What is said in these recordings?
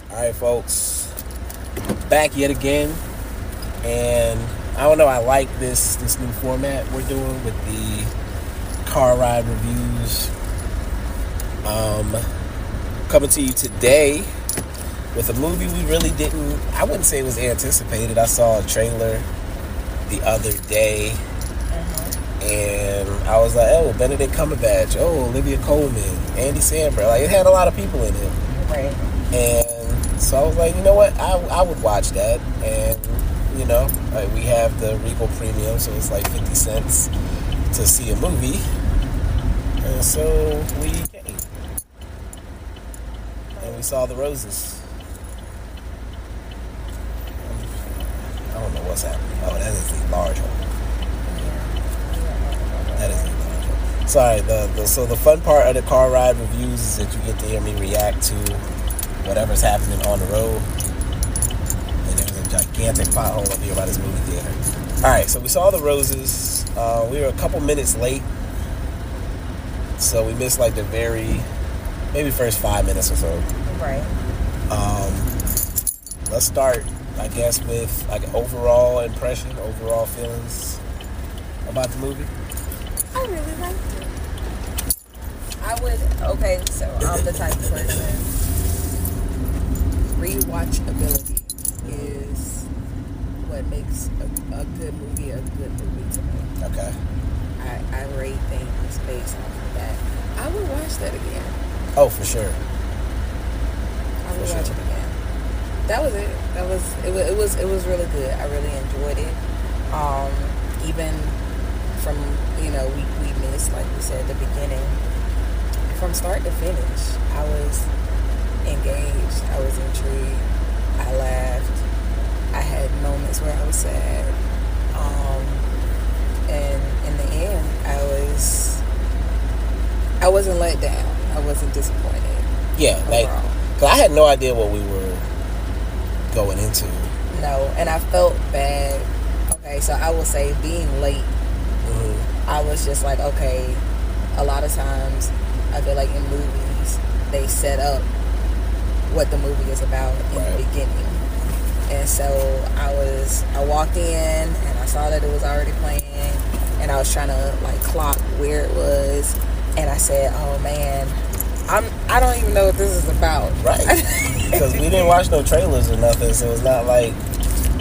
Alright, folks. Back yet again. And I don't know, I like this new format we're doing with the car ride reviews. Coming to you today with a movie we really didn't, I wouldn't say it was anticipated. I saw a trailer the other day. And I was like, oh, Benedict Cumberbatch, oh, Olivia Colman, Andy Samberg. Like, it had a lot of people in it. Right. And so I was like, you know what? I would watch that. And, you know, like, we have the Regal Premium, so it's like 50 cents to see a movie. And so we came. And we saw the roses. I don't know what's happening. Oh, that is the large one. That is a large one. Sorry, so the fun part of the car ride reviews is that you get to hear me react to whatever's happening on the road. And there's a gigantic pothole up here by this movie theater. Alright, so we saw the roses. We were a couple minutes late. So we missed like the maybe first 5 minutes or so. Right. Let's start, I guess, with like overall impression, overall feelings about the movie. I really liked it. So I'm the type of person, rewatchability is what makes a good movie a good movie to me. Okay. I rate things based off of that. I would watch that again. Oh, for sure. I would watch it again. That was it. It was really good. I really enjoyed it. Even from, we missed, like we said at the beginning, from start to finish, I was engaged, I was intrigued, I laughed, I had moments where I was sad, and in the end, I wasn't let down, I wasn't disappointed. Yeah, overall. Cause I had no idea what we were going into. No, and I felt bad. Okay, so I will say being late, I was just like, okay, a lot of times I feel like in movies they set up what the movie is about in the beginning. And so I walked in and I saw that it was already playing and I was trying to like clock where it was, and I said, oh man, I don't even know what this is about. Right. Because we didn't watch no trailers or nothing, so it's not like,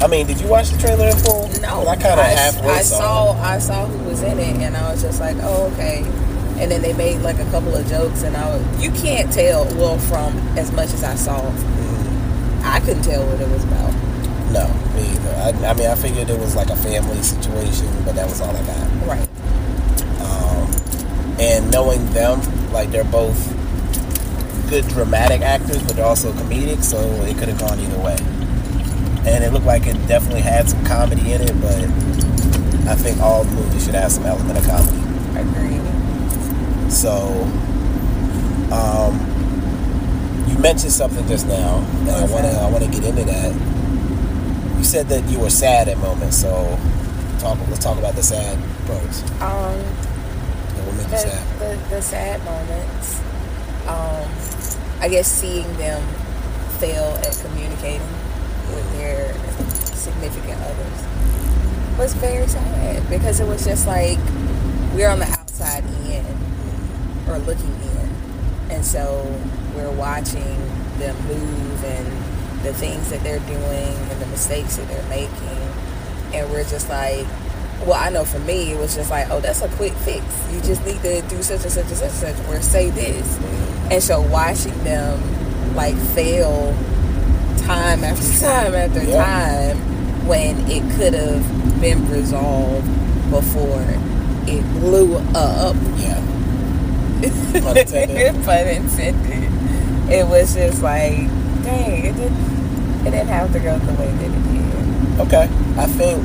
I mean, did you watch the trailer in full? No. I kind of halfway saw it. I saw who was in it, and I was just like, oh, okay. And then they made like a couple of jokes, and you can't tell, well, from as much as I saw, I couldn't tell what it was about. No, me either. I mean, I figured it was like a family situation, but that was all I got. Right. And knowing them, like, they're both good dramatic actors, but they're also comedic, so it could have gone either way. And it looked like it definitely had some comedy in it, but I think all movies should have some element of comedy. Agreed. So, you mentioned something just now, and I want to get into that. You said that you were sad at moments, so let's talk about the sad parts. What made you sad? The sad moments. I guess seeing them fail at communicating with their significant others was very sad, because it was just like we're on the outside in, or looking in, and so we're watching them move and the things that they're doing and the mistakes that they're making, and we're just like, well, I know for me it was just like, oh, that's a quick fix, you just need to do such and such and such and such, or say this. And so watching them like fail time after time after time when it could have been resolved before it blew up. Yeah. Pun intended. Pun intended. It was just like, dang, it didn't have to go the way that it did. Okay. I think,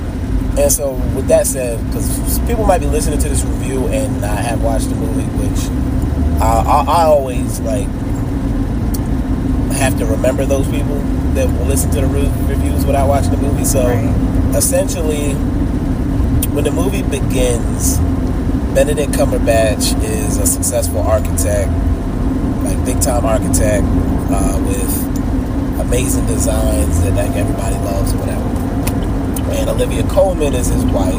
and so with that said, because people might be listening to this review and not have watched the movie, which I always like have to remember those people that will listen to the reviews without watching the movie. So essentially, when the movie begins, Benedict Cumberbatch is a successful architect, like big time architect, with a amazing designs that like everybody loves or whatever. And Olivia Colman is his wife,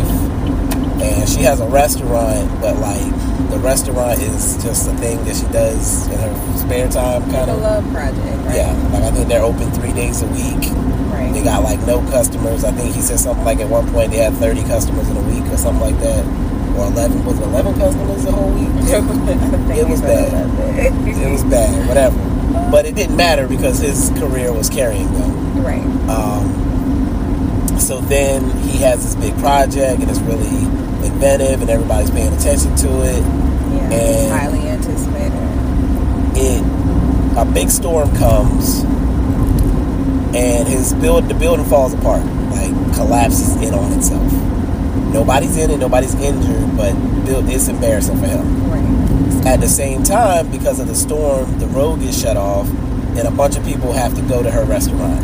and she has a restaurant, but like the restaurant is just a thing that she does in her spare time, kind of. A love project, right? Yeah, like I think they're open 3 days a week. Right. They got like no customers. I think he said something like at one point they had 30 customers in a week or something like that. Or 11, was it 11 customers the whole week? It was bad. It was bad, whatever. But it didn't matter because his career was carrying them. Right. So then he has this big project and it's really inventive and everybody's paying attention to it. Yeah, and highly anticipated. A big storm comes and the building falls apart, like collapses in on itself. Nobody's in it, nobody's injured, but it's embarrassing for him. Right. At the same time, because of the storm, the road gets shut off, and a bunch of people have to go to her restaurant,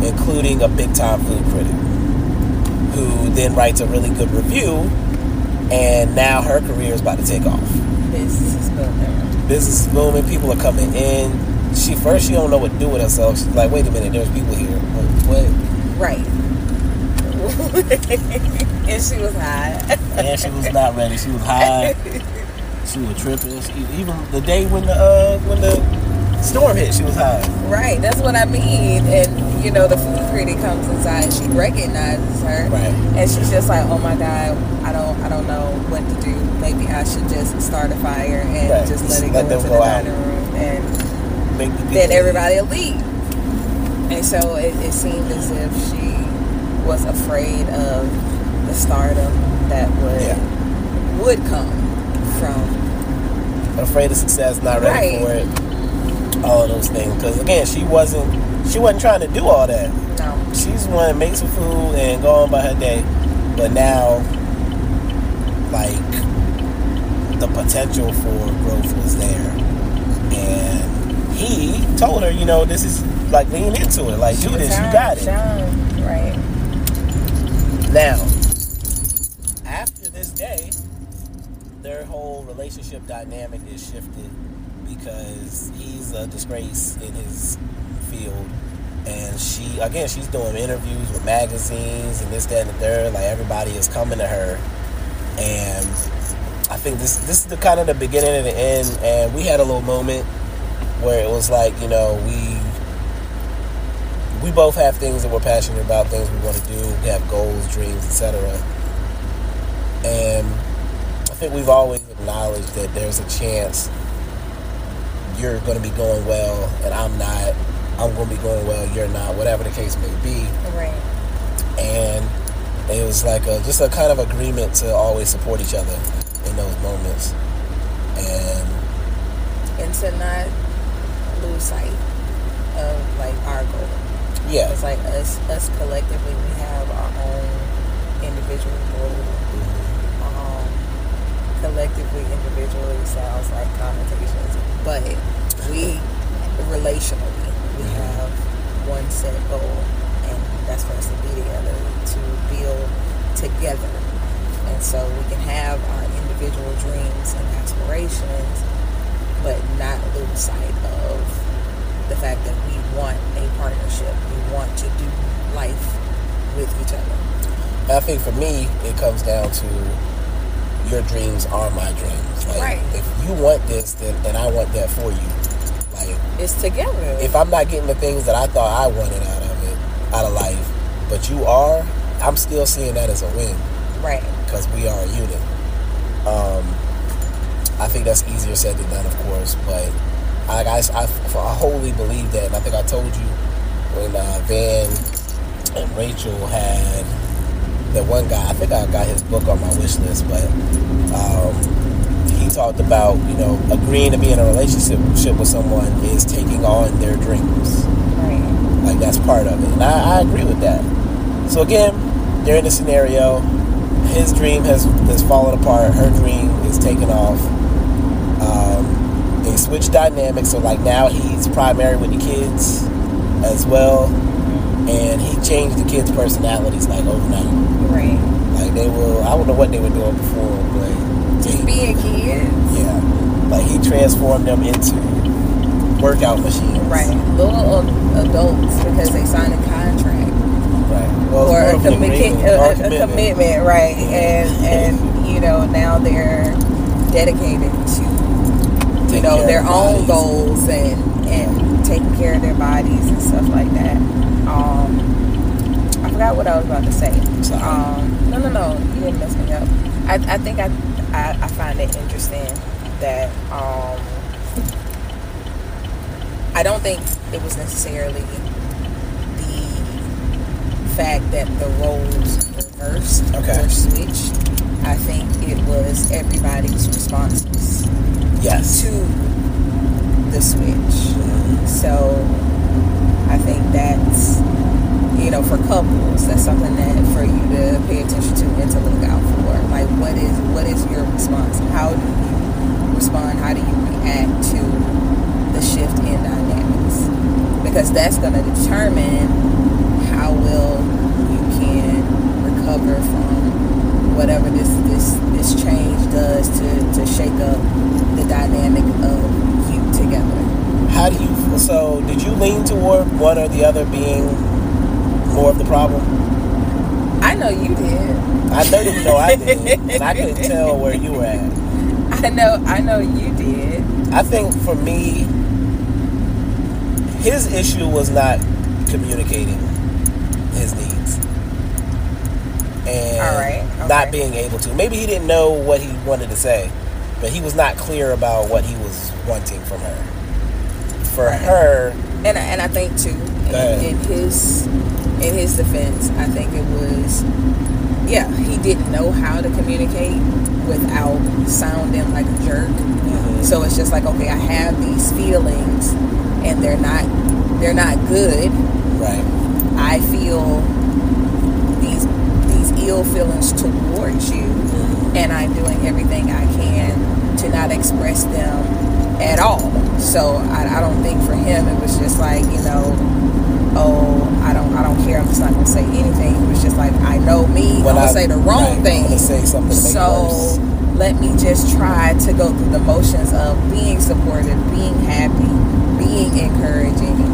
including a big-time food critic, who then writes a really good review, and now her career is about to take off. Business is booming. Business is booming. People are coming in. She don't know what to do with herself. She's like, wait a minute, there's people here. What? Right. And she was high. And she was not ready. She was high. She was tripping. Even the day when the storm hit, she was high. Right, that's what I mean. And you know, the food critic comes inside and she recognizes her. Right. And she's just like, oh my God, I don't know what to do. Maybe I should just start a fire and just let it go into the dining room and then everybody will leave. And so it seemed as if she was afraid of the stardom that would come from. Afraid of success, not ready for it. All of those things. Because again, she wasn't trying to do all that. No. She's wanting to make some food and go on by her day. But now, like, the potential for growth was there. And he told her, this is like, lean into it. Like, do this, you got it. Right. Now, after this day, their whole relationship dynamic is shifted because he's a disgrace in his field. And she's doing interviews with magazines and this, that, and the third. Like, everybody is coming to her. And I think this is the kind of the beginning and the end. And we had a little moment where it was like, we both have things that we're passionate about, things we want to do. We have goals, dreams, etc. And I think we've always acknowledged that there's a chance you're going to be going well and I'm not. I'm going to be going well, you're not, whatever the case may be. Right. And it was like just a kind of agreement to always support each other in those moments. And to not lose sight of, like, our goal. Yeah. It's like us collectively, we have our own individual goal. Collectively, individually sounds like connotations, but we relationally, we have one set goal, and that's for us to be together, to build together. And so we can have our individual dreams and aspirations, but not lose sight of the fact that we want a partnership. We want to do life with each other. I think for me, it comes down to your dreams are my dreams. Like, right. If you want this, then I want that for you. Like, it's together. If I'm not getting the things that I thought I wanted out of life, but you are, I'm still seeing that as a win. Right. Because we are a unit. I think that's easier said than done, of course, but I wholly believe that. And I think I told you when Van and Rachel had that one guy, I think I got his book on my wish list, but he talked about, agreeing to be in a relationship with someone is taking on their dreams. Right. Like, that's part of it. And I agree with that. So again, they're in a scenario. His dream has fallen apart. Her dream is taken off. They switch dynamics. So, like, now he's primary with the kids as well. And he changed the kids' personalities, like, overnight. Right. Like, I don't know what they were doing before, but just being kids. Yeah. Like, he transformed them into workout machines. Right. Little adults because they signed a contract. Right. Well, Or a commitment. commitment, right. And you know, now they're dedicated to, you know, their own goals and taking care of their bodies and stuff like that. I forgot what I was about to say. No, you didn't mess me up. I think I find it interesting that I don't think it was necessarily the fact that the roles reversed or switched. I think it was everybody's responses to the switch. So I think that's, you know, for couples, that's something that for you to pay attention to and to look out for. Like, what is your response? How do you respond? How do you react to the shift in dynamics? Because that's going to determine how well you can recover from whatever this change does to shake up the dynamic of you together. How do you? So, did you lean toward one or the other being more of the problem? I know you did. I know you know I did, and I couldn't tell where you were at. I know you did. I think for me, his issue was not communicating his needs and not being able to. Maybe he didn't know what he wanted to say, but he was not clear about what he was wanting from her. For her, and I think too, in his defense, I think it was, he didn't know how to communicate without sounding like a jerk. So it's just like, okay, I have these feelings, and they're not good. Right. I feel these ill feelings towards you, and I'm doing everything I can to not express them at all. So I don't think for him it was just like, you know, I don't care, I'm just not gonna say anything. It was just like, I know me, I'm gonna say the wrong thing. I'm gonna say something to make it worse. Let me just try to go through the motions of being supportive, being happy, being encouraging.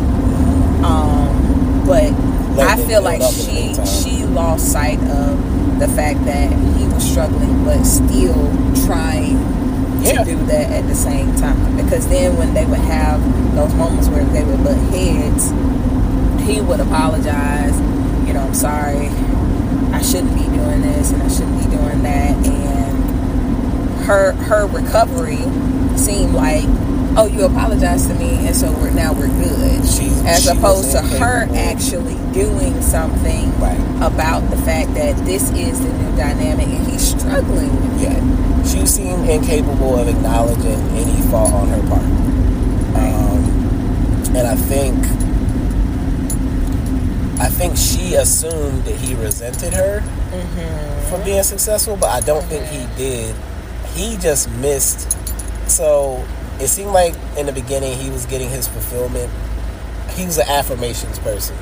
But I feel like she lost sight of the fact that he was struggling, but still trying to do that at the same time. Because then when they would have those moments where they would butt heads, he would apologize. You know, I'm sorry, I shouldn't be doing this and I shouldn't be doing that. And her recovery seemed like, oh, you apologized to me, and so we're good. As opposed to her actually doing something about the fact that this is the new dynamic and he's struggling with it. She seemed incapable of acknowledging any fault on her part. And I think she assumed that he resented her for being successful, but I don't think he did. He just missed. So it seemed like in the beginning he was getting his fulfillment. He was an affirmations person.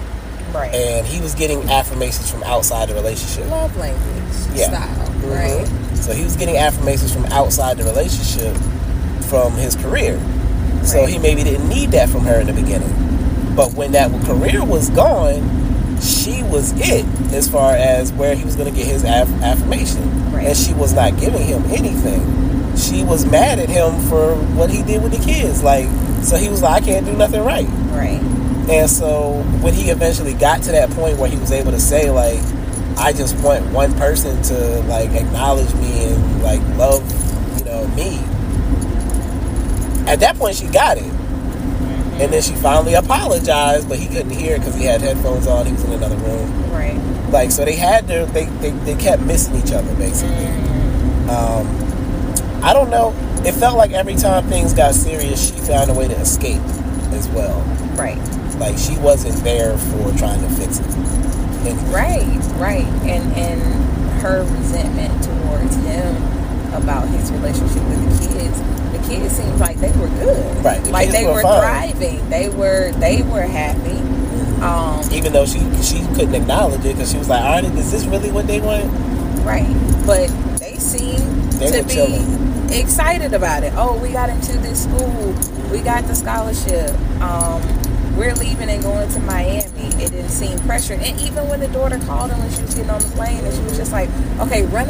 Right. And he was getting affirmations from outside the relationship. Love language style, right? So he was getting affirmations from outside the relationship from his career. Right. So he maybe didn't need that from her in the beginning. But when that career was gone, she was it as far as where he was going to get his affirmation. Right. And she was not giving him anything. She was mad at him for what he did with the kids. Like, so he was like, I can't do nothing right. Right. And so when he eventually got to that point where he was able to say, like, I just want one person to, like, acknowledge me and, like, love, you know, me. At that point, she got it. And then she finally apologized, but he couldn't hear it because he had headphones on. He was in another room. Right. Like, so they had their, they kept missing each other, basically. I don't know. It felt like every time things got serious, she found a way to escape as well. Right. Like, she wasn't there for trying to fix it. Right. And her resentment towards him about his relationship with the kids seemed like they were good. Right. Like they were thriving. They were happy. Even though she couldn't acknowledge it because she was like, all right, is this really what they want? Right. But they seemed to be chilling. excited about it. Oh, we got into this school. We got the scholarship. We're leaving and going to Miami. It didn't seem pressured. And even when the daughter called him when she was getting on the plane, and she was just like, okay, run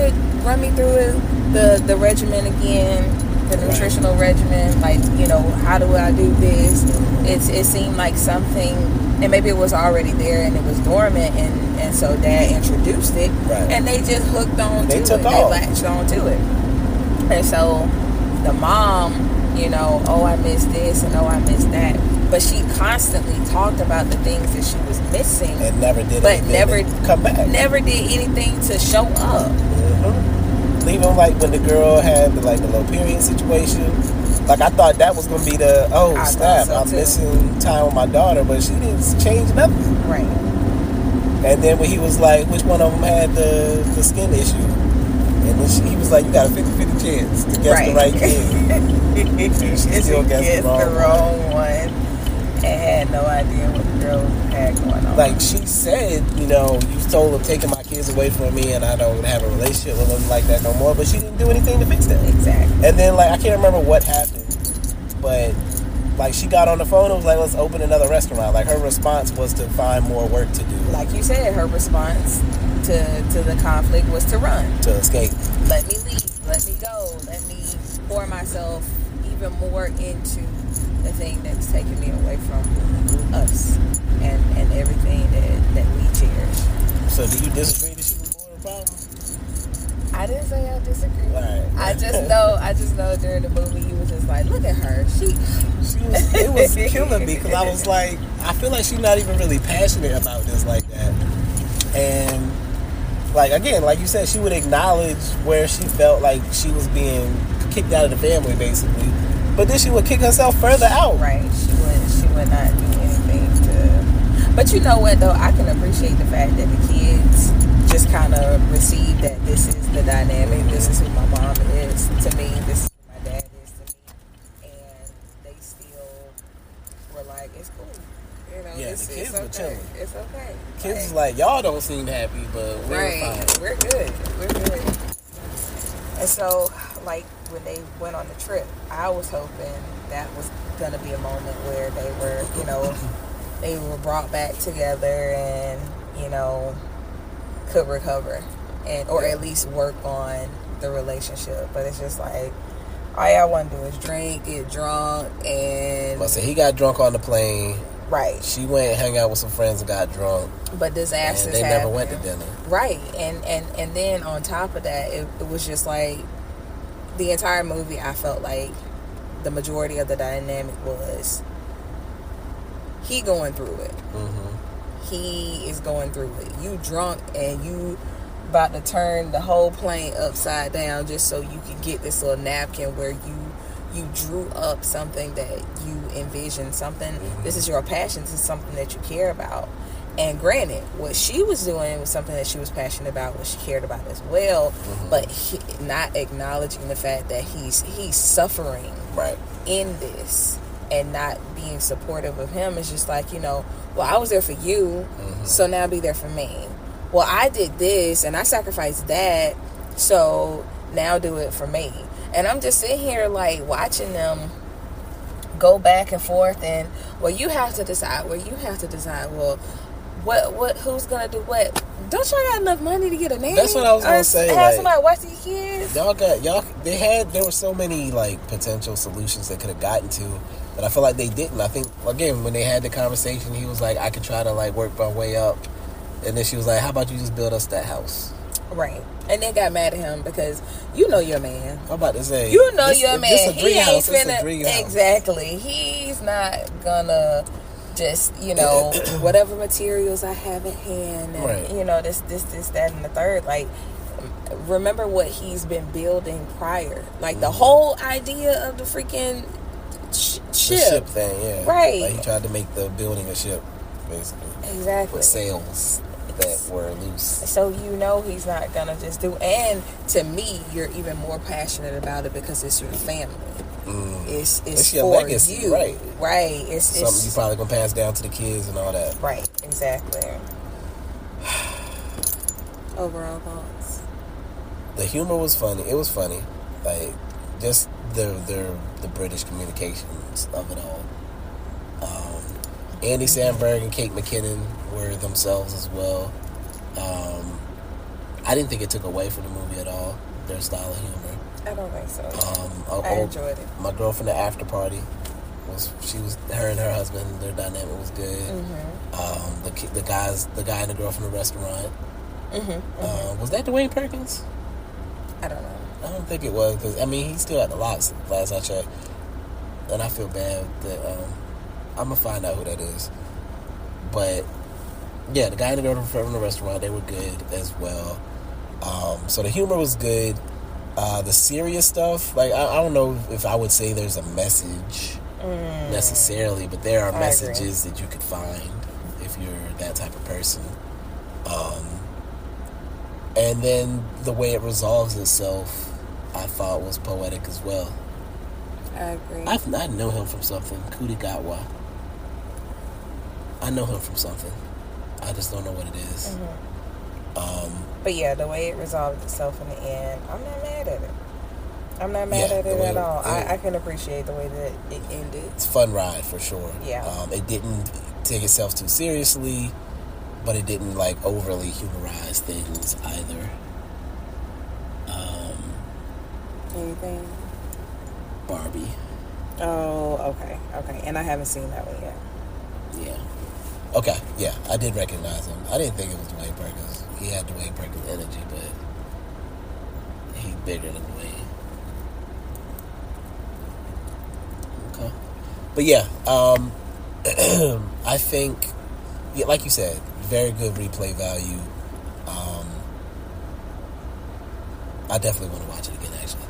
me through the regimen again, the nutritional regimen. Like, you know, how do I do this? It seemed like something, and maybe it was already there and it was dormant, and so Dad introduced it, and they just hooked on to it. They latched on to it. And so the mom, you know, oh, I missed this and oh, I missed that. But she constantly talked about the things that she was missing. And never did anything to come back. Never did anything to show up. Mm-hmm. Even like when the girl had the low period situation. Like, I thought that was going to be I'm missing time with my daughter. But she didn't change nothing. Right. And then when he was like, which one of them had the skin issue? And then he was like, you got a 50-50 chance to guess the right kid. She still guessed the wrong one. And had no idea what the girl had going on. Like, she said, you know, you told them taking my kids away from me and I don't have a relationship with them like that no more. But she didn't do anything to fix that. Exactly. And then, like, I can't remember what happened. But, like, she got on the phone and was like, let's open another restaurant. Like, her response was to find more work to do. Like you said, her response to the conflict was to run. To escape. Let me leave. Let me go. Let me pour myself even more into the thing that's taking me away from us and everything that we cherish. So do you disagree that she was more of a problem? I didn't say I disagree. Right. I just know during the movie you was just like, look at her. It was killing me because I was like, I feel like she's not even really passionate about this like that. And like, again, like you said, she would acknowledge where she felt like she was being kicked out of the family, basically. But then she would kick herself further out. Right. She would not do anything to... But you know what, though? I can appreciate the fact that the kids just kind of receive that this is the dynamic. This is who my mom is to me. This is who my dad is to me. And they still were like, it's cool. You know, yeah, the kids were chilling. It's okay. Kids was like, y'all don't seem happy, but we're fine. We're good. We're good. And so, like, when they went on the trip, I was hoping that was going to be a moment where they were, you know, they were brought back together and, you know, could recover or at least work on the relationship. But it's just like, all y'all want to do is drink, get drunk, and... But so he got drunk on the plane. Right. She went and hung out with some friends and got drunk. But disasters happened. They never went to dinner. Right. And then on top of that, it was just like the entire movie, I felt like the majority of the dynamic was he going through it. Mm-hmm. He is going through it. You drunk and you about to turn the whole plane upside down just so you can get this little napkin where you drew up something that you envisioned, something, this is your passion, this is something that you care about. And granted, what she was doing was something that she was passionate about, what she cared about as well, but not acknowledging the fact that he's suffering in this and not being supportive of him. It's just like, you know, well, I was there for you, so now be there for me. Well, I did this and I sacrificed that, so now do it for me. And I'm just sitting here, like, watching them go back and forth. And, well, you have to decide. Well, what, who's going to do what? Don't y'all got enough money to get a nanny? That's what I was going to say. Have somebody watch these kids? There were so many, like, potential solutions they could have gotten to, but I feel like they didn't. I think, again, when they had the conversation, he was like, I could try to, like, work my way up. And then she was like, how about you just build us that house? Right. And they got mad at him because you know your man. I'm about to say, you know your man. This a dream house. It's a dream house. Exactly. He's not gonna just, you know, whatever materials I have at hand, and you know, this, that, and the third. Like, remember what he's been building prior. Like the whole idea of the freaking ship. The ship thing, yeah. Right. Like he tried to make the building a ship, basically. Exactly. With sails that were loose. So you know he's not gonna just do. And to me, you're even more passionate about it because it's your family. It's your for legacy, you, right? It's something you probably gonna pass down to the kids and all that. Right. Exactly. Overall thoughts. The humor was funny. It was funny. Like just the British communications of it all. Andy Samberg and Kate McKinnon were themselves as well. I didn't think it took away from the movie at all, their style of humor. I don't think so. I enjoyed it. My Girlfriend at After Party her and her husband, their dynamic was good. The guy and the girl from the restaurant. Was that Dwayne Perkins? I don't know. I don't think it was, because he's still at the locks last I checked, and I feel bad that I'm gonna find out who that is. But yeah, the guy and the girl from the restaurant, they were good as well. So the humor was good. The serious stuff, like I don't know if I would say there's a message necessarily, but there are messages that you could find if you're that type of person. And then the way it resolves itself, I thought was poetic as well. I agree. I know him from something. Ncuti Gatwa. I know him from something. I just don't know what it is. But yeah, the way it resolved itself in the end, I'm not mad at it. I'm not mad at it at all. I can appreciate the way that it ended. It's a fun ride for sure. Yeah. It didn't take itself too seriously, but it didn't like overly humorize things either. Anything? Barbie. Oh, okay. And I haven't seen that one yet. Yeah. Okay, yeah, I did recognize him. I didn't think it was Dwayne Perkins. He had Dwayne Perkins energy, but he's bigger than Dwayne. Okay. But yeah, I think, like you said, very good replay value. I definitely want to watch it again, actually.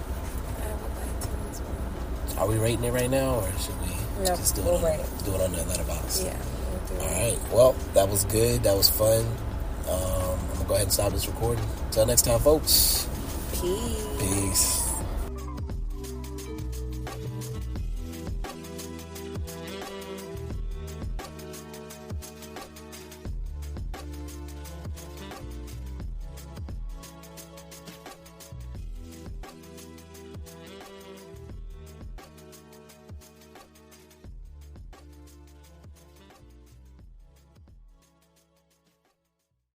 I would like to as well. Are we rating it right now, or should we just do it on the letterbox? Yeah. All right. Well, that was good. That was fun. I'm going to go ahead and stop this recording. Until next time, folks. Peace.